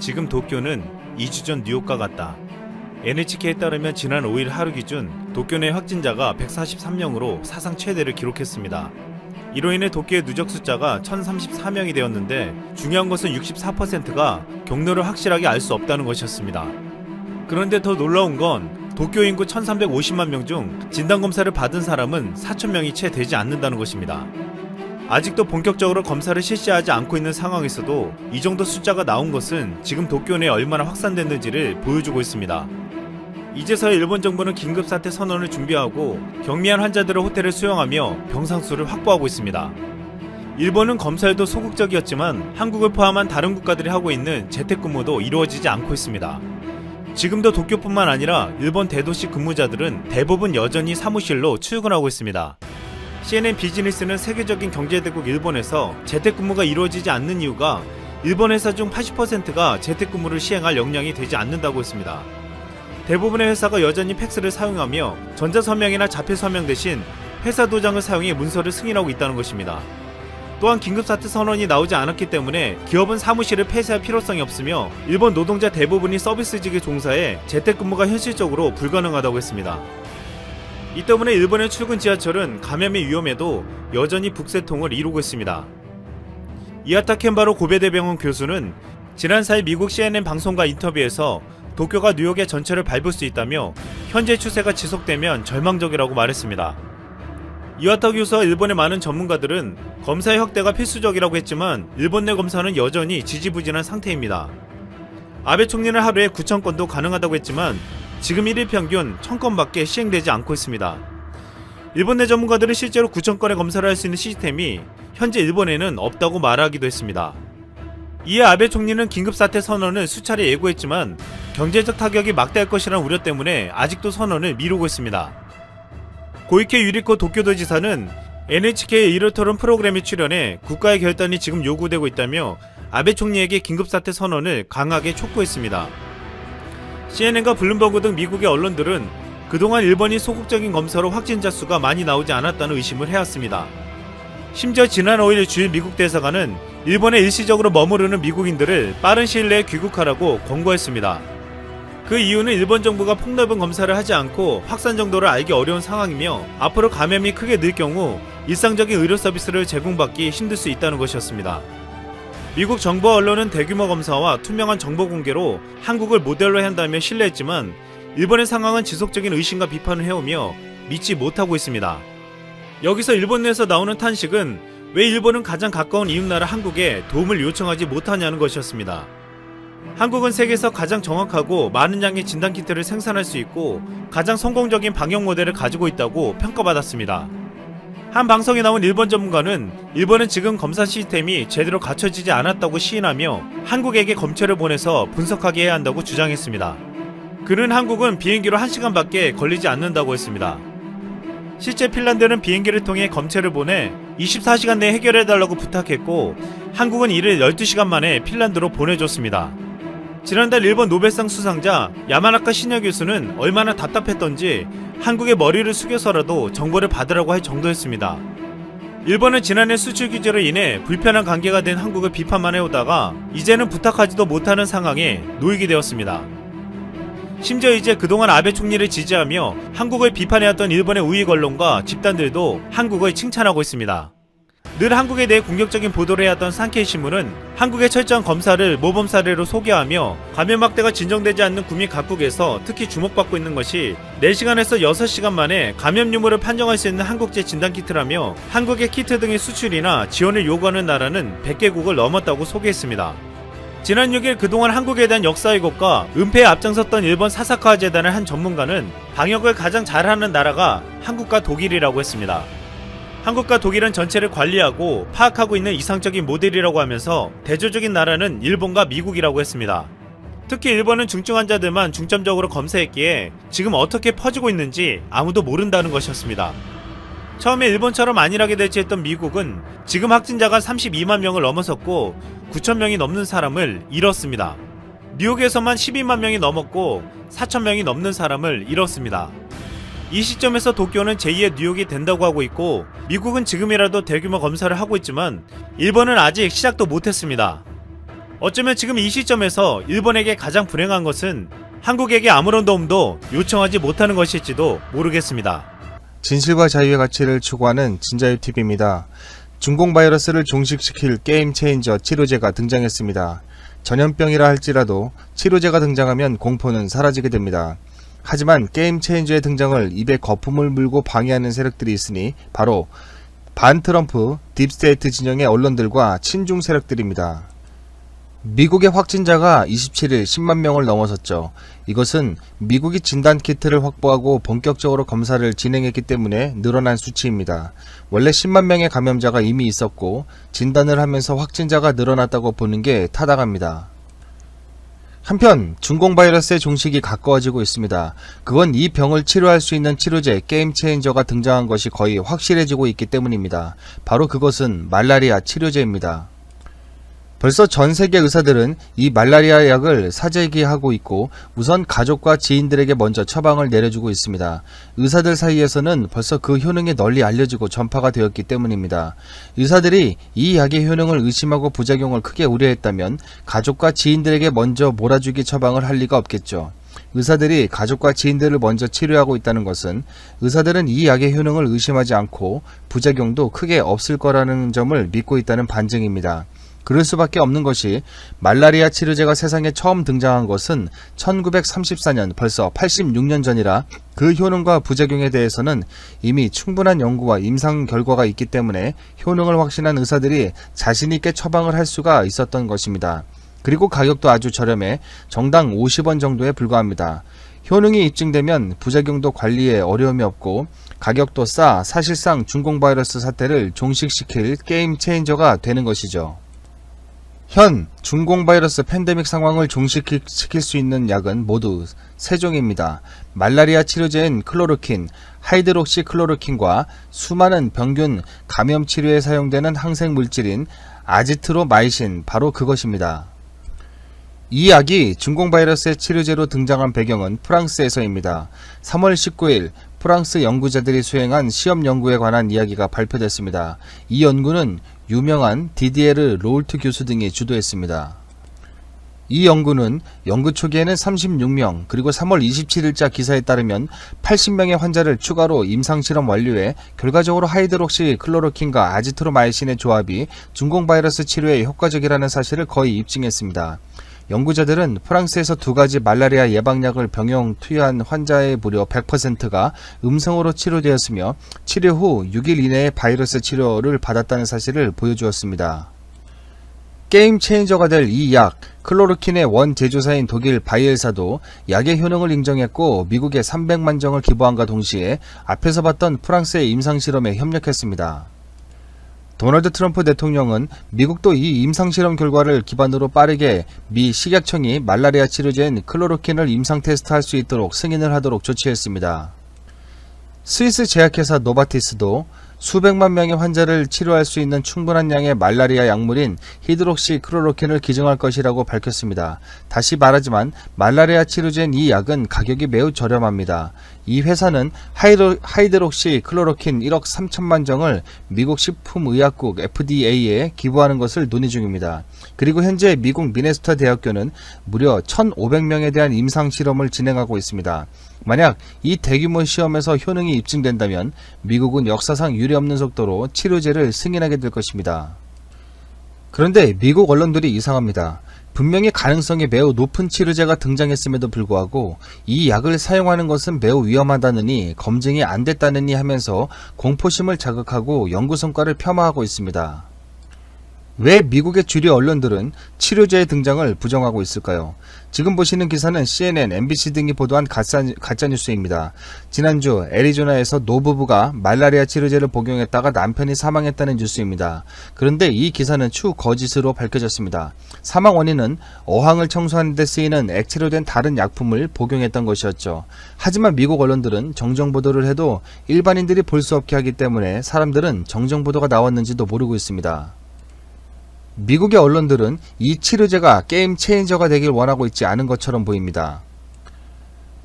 지금 도쿄는 2주 전 뉴욕과 같다. NHK에 따르면 지난 5일 하루 기준 도쿄 내 확진자가 143명으로 사상 최대를 기록했습니다. 이로 인해 도쿄의 누적 숫자가 1034명이 되었는데 중요한 것은 64%가 경로를 확실하게 알 수 없다는 것이었습니다. 그런데 더 놀라운 건 도쿄 인구 1350만 명 중 진단검사를 받은 사람은 4000명이 채 되지 않는다는 것입니다. 아직도 본격적으로 검사를 실시하지 않고 있는 상황에서도 이 정도 숫자가 나온 것은 지금 도쿄 내에 얼마나 확산됐는지를 보여주고 있습니다. 이제서야 일본 정부는 긴급사태 선언을 준비하고 경미한 환자들을 호텔에 수용하며 병상수를 확보하고 있습니다. 일본은 검사에도 소극적이었지만 한국을 포함한 다른 국가들이 하고 있는 재택근무도 이루어지지 않고 있습니다. 지금도 도쿄뿐만 아니라 일본 대도시 근무자들은 대부분 여전히 사무실로 출근하고 있습니다. CNN 비즈니스는 세계적인 경제대국 일본에서 재택근무가 이루어지지 않는 이유가 일본 회사 중 80%가 재택근무를 시행할 역량이 되지 않는다고 했습니다. 대부분의 회사가 여전히 팩스를 사용하며 전자서명이나 자필서명 대신 회사 도장을 사용해 문서를 승인하고 있다는 것입니다. 또한 긴급사태 선언이 나오지 않았기 때문에 기업은 사무실을 폐쇄할 필요성이 없으며 일본 노동자 대부분이 서비스직에 종사해 재택근무가 현실적으로 불가능하다고 했습니다. 이 때문에 일본의 출근 지하철은 감염의 위험에도 여전히 북새통을 이루고 있습니다. 이하타 켄바로 고베대병원 교수는 지난 4일 미국 CNN 방송과 인터뷰에서 도쿄가 뉴욕의 전철을 밟을 수 있다며 현재 추세가 지속되면 절망적이라고 말했습니다. 이하타 교수와 일본의 많은 전문가들은 검사의 확대가 필수적이라고 했지만 일본 내 검사는 여전히 지지부진한 상태입니다. 아베 총리는 하루에 9,000건도 가능하다고 했지만 지금 1일 평균 1,000건밖에 시행되지 않고 있습니다. 일본 내 전문가들은 실제로 9,000건의 검사를 할 수 있는 시스템이 현재 일본에는 없다고 말하기도 했습니다. 이에 아베 총리는 긴급사태 선언을 수차례 예고했지만 경제적 타격이 막대할 것이라는 우려 때문에 아직도 선언을 미루고 있습니다. 고이케 유리코 도쿄도지사는 NHK의 이르토론 프로그램에 출연해 국가의 결단이 지금 요구되고 있다며 아베 총리에게 긴급사태 선언을 강하게 촉구했습니다. CNN과 블룸버그 등 미국의 언론들은 그동안 일본이 소극적인 검사로 확진자 수가 많이 나오지 않았다는 의심을 해왔습니다. 심지어 지난 5일 주일 미국 대사관은 일본에 일시적으로 머무르는 미국인들을 빠른 시일 내에 귀국하라고 권고했습니다. 그 이유는 일본 정부가 폭넓은 검사를 하지 않고 확산 정도를 알기 어려운 상황이며 앞으로 감염이 크게 늘 경우 일상적인 의료 서비스를 제공받기 힘들 수 있다는 것이었습니다. 미국 정부 언론은 대규모 검사와 투명한 정보 공개로 한국을 모델로 한다며 신뢰했지만 일본의 상황은 지속적인 의심과 비판을 해오며 믿지 못하고 있습니다. 여기서 일본 내에서 나오는 탄식은 왜 일본은 가장 가까운 이웃나라 한국에 도움을 요청하지 못하냐는 것이었습니다. 한국은 세계에서 가장 정확하고 많은 양의 진단키트를 생산할 수 있고 가장 성공적인 방역 모델을 가지고 있다고 평가받았습니다. 한 방송에 나온 일본 전문가는 일본은 지금 검사 시스템이 제대로 갖춰지지 않았다고 시인하며 한국에게 검체를 보내서 분석하게 해야 한다고 주장했습니다. 그는 한국은 비행기로 1시간밖에 걸리지 않는다고 했습니다. 실제 핀란드는 비행기를 통해 검체를 보내 24시간 내에 해결해달라고 부탁했고 한국은 이를 12시간 만에 핀란드로 보내줬습니다. 지난달 일본 노벨상 수상자 야마나카 시녀 교수는 얼마나 답답했던지 한국의 머리를 숙여서라도 정보를 받으라고 할 정도였습니다. 일본은 지난해 수출 규제로 인해 불편한 관계가 된 한국을 비판만 해오다가 이제는 부탁하지도 못하는 상황에 놓이게 되었습니다. 심지어 이제 그동안 아베 총리를 지지하며 한국을 비판해왔던 일본의 우익 언론과 집단들도 한국을 칭찬하고 있습니다. 늘 한국에 대해 공격적인 보도를 해왔던 산케이 신문은 한국의 철저한 검사를 모범 사례로 소개하며 감염 확대가 진정되지 않는 구미 각국에서 특히 주목받고 있는 것이 4시간에서 6시간 만에 감염 유무를 판정할 수 있는 한국제 진단키트라며 한국의 키트 등의 수출이나 지원을 요구하는 나라는 100개국을 넘었다고 소개했습니다. 지난 6일 그동안 한국에 대한 역사 왜곡과 은폐에 앞장섰던 일본 사사카 재단의 한 전문가는 방역을 가장 잘하는 나라가 한국과 독일이라고 했습니다. 한국과 독일은 전체를 관리하고 파악하고 있는 이상적인 모델이라고 하면서 대조적인 나라는 일본과 미국이라고 했습니다. 특히 일본은 중증 환자들만 중점적으로 검사했기에 지금 어떻게 퍼지고 있는지 아무도 모른다는 것이었습니다. 처음에 일본처럼 안일하게 대처했던 미국은 지금 확진자가 32만 명을 넘어섰고 9천 명이 넘는 사람을 잃었습니다. 뉴욕에서만 12만 명이 넘었고 4천 명이 넘는 사람을 잃었습니다. 이 시점에서 도쿄는 제2의 뉴욕이 된다고 하고 있고 미국은 지금이라도 대규모 검사를 하고 있지만 일본은 아직 시작도 못했습니다. 어쩌면 지금 이 시점에서 일본에게 가장 불행한 것은 한국에게 아무런 도움도 요청하지 못하는 것일지도 모르겠습니다. 진실과 자유의 가치를 추구하는 진자유TV입니다. 중공 바이러스를 종식시킬 게임 체인저 치료제가 등장했습니다. 전염병이라 할지라도 치료제가 등장하면 공포는 사라지게 됩니다. 하지만 게임 체인저의 등장을 입에 거품을 물고 방해하는 세력들이 있으니 바로 반트럼프 딥스테이트 진영의 언론들과 친중 세력들입니다. 미국의 확진자가 27일 10만 명을 넘어섰죠. 이것은 미국이 진단키트를 확보하고 본격적으로 검사를 진행했기 때문에 늘어난 수치입니다. 원래 10만 명의 감염자가 이미 있었고 진단을 하면서 확진자가 늘어났다고 보는 게 타당합니다. 한편 중공 바이러스의 종식이 가까워지고 있습니다. 그건 이 병을 치료할 수 있는 치료제 게임 체인저가 등장한 것이 거의 확실해지고 있기 때문입니다. 바로 그것은 말라리아 치료제입니다. 벌써 전 세계 의사들은 이 말라리아 약을 사재기하고 있고 우선 가족과 지인들에게 먼저 처방을 내려주고 있습니다. 의사들 사이에서는 벌써 그 효능이 널리 알려지고 전파가 되었기 때문입니다. 의사들이 이 약의 효능을 의심하고 부작용을 크게 우려했다면 가족과 지인들에게 먼저 몰아주기 처방을 할 리가 없겠죠. 의사들이 가족과 지인들을 먼저 치료하고 있다는 것은 의사들은 이 약의 효능을 의심하지 않고 부작용도 크게 없을 거라는 점을 믿고 있다는 반증입니다. 그럴 수밖에 없는 것이 말라리아 치료제가 세상에 처음 등장한 것은 1934년 벌써 86년 전이라 그 효능과 부작용에 대해서는 이미 충분한 연구와 임상 결과가 있기 때문에 효능을 확신한 의사들이 자신있게 처방을 할 수가 있었던 것입니다. 그리고 가격도 아주 저렴해 정당 50원 정도에 불과합니다. 효능이 입증되면 부작용도 관리에 어려움이 없고 가격도 싸 사실상 중공 바이러스 사태를 종식시킬 게임 체인저가 되는 것이죠. 현 중공 바이러스 팬데믹 상황을 종식시킬 수 있는 약은 모두 3종입니다. 말라리아 치료제인 클로로킨, 하이드록시클로로킨과 수많은 병균 감염 치료에 사용되는 항생 물질인 아지트로마이신, 바로 그것입니다. 이 약이 중공 바이러스의 치료제로 등장한 배경은 프랑스에서입니다. 3월 19일 프랑스 연구자들이 수행한 시험 연구에 관한 이야기가 발표됐습니다. 이 연구는 유명한 디디에르 로울트 교수 등이 주도했습니다. 이 연구는 연구 초기에는 36명, 그리고 3월 27일자 기사에 따르면 80명의 환자를 추가로 임상실험 완료해 결과적으로 하이드록시 클로로킨과 아지트로마이신의 조합이 중공 바이러스 치료에 효과적이라는 사실을 거의 입증했습니다. 연구자들은 프랑스에서 2가지 말라리아 예방약을 병용 투여한 환자의 무려 100%가 음성으로 치료되었으며 치료 후 6일 이내에 바이러스 치료를 받았다는 사실을 보여주었습니다. 게임 체인저가 될 이 약, 클로로킨의 원 제조사인 독일 바이엘사도 약의 효능을 인정했고 미국에 300만 정을 기부함과 동시에 앞에서 봤던 프랑스의 임상실험에 협력했습니다. 도널드 트럼프 대통령은 미국도 이 임상실험 결과를 기반으로 빠르게 미 식약청이 말라리아 치료제인 클로로킨을 임상 테스트할 수 있도록 승인을 하도록 조치했습니다. 스위스 제약회사 노바티스도 수백만 명의 환자를 치료할 수 있는 충분한 양의 말라리아 약물인 히드록시클로로킨을 기증할 것이라고 밝혔습니다. 다시 말하지만 말라리아 치료제인 이 약은 가격이 매우 저렴합니다. 이 회사는 하이드록시클로로킨 1억 3천만 정을 미국 식품의약국 FDA에 기부하는 것을 논의 중입니다. 그리고 현재 미국 미네소타 대학교는 무려 1,500명에 대한 임상실험을 진행하고 있습니다. 만약 이 대규모 시험에서 효능이 입증된다면 미국은 역사상 유례없는 속도로 치료제를 승인하게 될 것입니다. 그런데 미국 언론들이 이상합니다. 분명히 가능성이 매우 높은 치료제가 등장했음에도 불구하고 이 약을 사용하는 것은 매우 위험하다느니 검증이 안 됐다느니 하면서 공포심을 자극하고 연구 성과를 폄하하고 있습니다. 왜 미국의 주류 언론들은 치료제의 등장을 부정하고 있을까요? 지금 보시는 기사는 CNN, MBC 등이 보도한 가짜뉴스입니다. 지난주 애리조나에서 노부부가 말라리아 치료제를 복용했다가 남편이 사망했다는 뉴스입니다. 그런데 이 기사는 추 거짓으로 밝혀졌습니다. 사망 원인은 어항을 청소하는 데 쓰이는 액체로 된 다른 약품을 복용했던 것이었죠. 하지만 미국 언론들은 정정보도를 해도 일반인들이 볼 수 없게 하기 때문에 사람들은 정정보도가 나왔는지도 모르고 있습니다. 미국의 언론들은 이 치료제가 게임 체인저가 되길 원하고 있지 않은 것처럼 보입니다.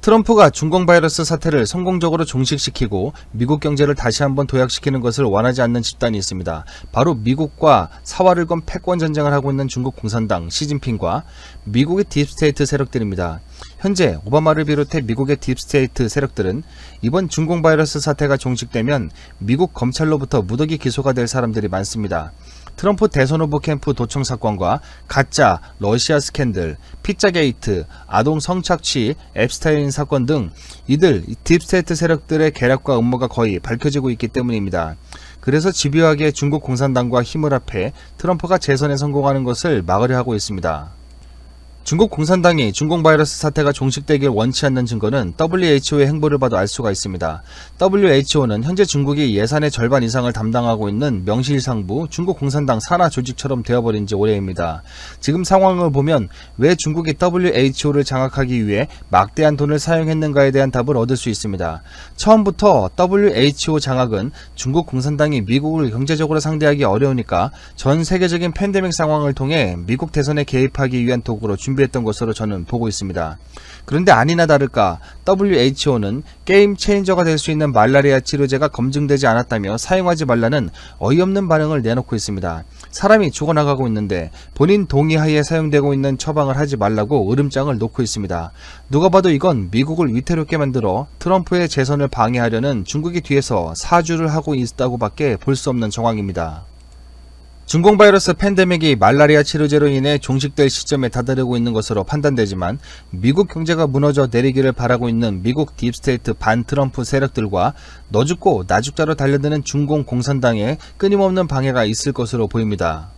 트럼프가 중공 바이러스 사태를 성공적으로 종식시키고 미국 경제를 다시 한번 도약시키는 것을 원하지 않는 집단이 있습니다. 바로 미국과 사활을 건 패권 전쟁을 하고 있는 중국 공산당 시진핑과 미국의 딥스테이트 세력들입니다. 현재 오바마를 비롯해 미국의 딥스테이트 세력들은 이번 중공 바이러스 사태가 종식되면 미국 검찰로부터 무더기 기소가 될 사람들이 많습니다. 트럼프 대선 후보 캠프 도청 사건과 가짜, 러시아 스캔들, 피자게이트, 아동 성착취, 앱스타인 사건 등 이들 딥스테이트 세력들의 계략과 음모가 거의 밝혀지고 있기 때문입니다. 그래서 집요하게 중국 공산당과 힘을 합해 트럼프가 재선에 성공하는 것을 막으려 하고 있습니다. 중국 공산당이 중공 바이러스 사태가 종식되길 원치 않는 증거는 WHO의 행보를 봐도 알 수가 있습니다. WHO는 현재 중국이 예산의 절반 이상을 담당하고 있는 명실상부 중국 공산당 산하 조직처럼 되어버린 지 오래입니다. 지금 상황을 보면 왜 중국이 WHO를 장악하기 위해 막대한 돈을 사용했는가에 대한 답을 얻을 수 있습니다. 처음부터 WHO 장악은 중국 공산당이 미국을 경제적으로 상대하기 어려우니까 전 세계적인 팬데믹 상황을 통해 미국 대선에 개입하기 위한 도구로 준비했던 것으로 저는 보고 있습니다. 그런데 아니나 다를까 WHO는 게임 체인저가 될 수 있는 말라리아 치료제가 검증되지 않았다며 사용하지 말라는 어이없는 반응을 내놓고 있습니다. 사람이 죽어나가고 있는데 본인 동의하에 사용되고 있는 처방을 하지 말라고 으름장을 놓고 있습니다. 누가 봐도 이건 미국을 위태롭게 만들어 트럼프의 재선을 방해하려는 중국이 뒤에서 사주를 하고 있다고 밖에 볼 수 없는 정황입니다. 중공 바이러스 팬데믹이 말라리아 치료제로 인해 종식될 시점에 다다르고 있는 것으로 판단되지만 미국 경제가 무너져 내리기를 바라고 있는 미국 딥스테이트 반 트럼프 세력들과 너 죽고 나 죽자로 달려드는 중공 공산당에 끊임없는 방해가 있을 것으로 보입니다.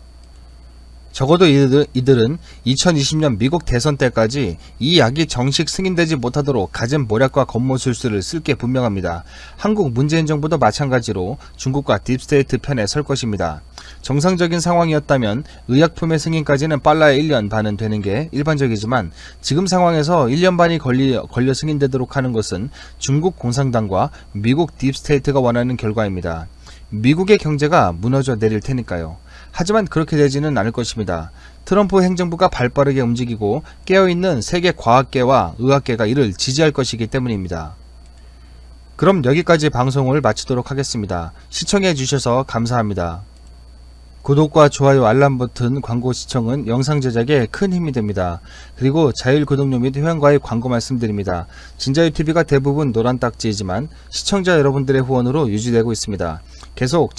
적어도 이들은 2020년 미국 대선 때까지 이 약이 정식 승인되지 못하도록 갖은 모략과 겁모술수를 쓸 게 분명합니다. 한국 문재인 정부도 마찬가지로 중국과 딥스테이트 편에 설 것입니다. 정상적인 상황이었다면 의약품의 승인까지는 빨라야 1년 반은 되는 게 일반적이지만 지금 상황에서 1년 반이 걸려 승인되도록 하는 것은 중국 공산당과 미국 딥스테이트가 원하는 결과입니다. 미국의 경제가 무너져 내릴 테니까요. 하지만 그렇게 되지는 않을 것입니다. 트럼프 행정부가 발빠르게 움직이고 깨어있는 세계 과학계와 의학계가 이를 지지할 것이기 때문입니다. 그럼 여기까지 방송을 마치도록 하겠습니다. 시청해 주셔서 감사합니다. 구독과 좋아요, 알람 버튼, 광고 시청은 영상 제작에 큰 힘이 됩니다. 그리고 자율 구독료 및 회원과의 광고 말씀드립니다. 진자유TV가 대부분 노란 딱지이지만 시청자 여러분들의 후원으로 유지되고 있습니다. 계속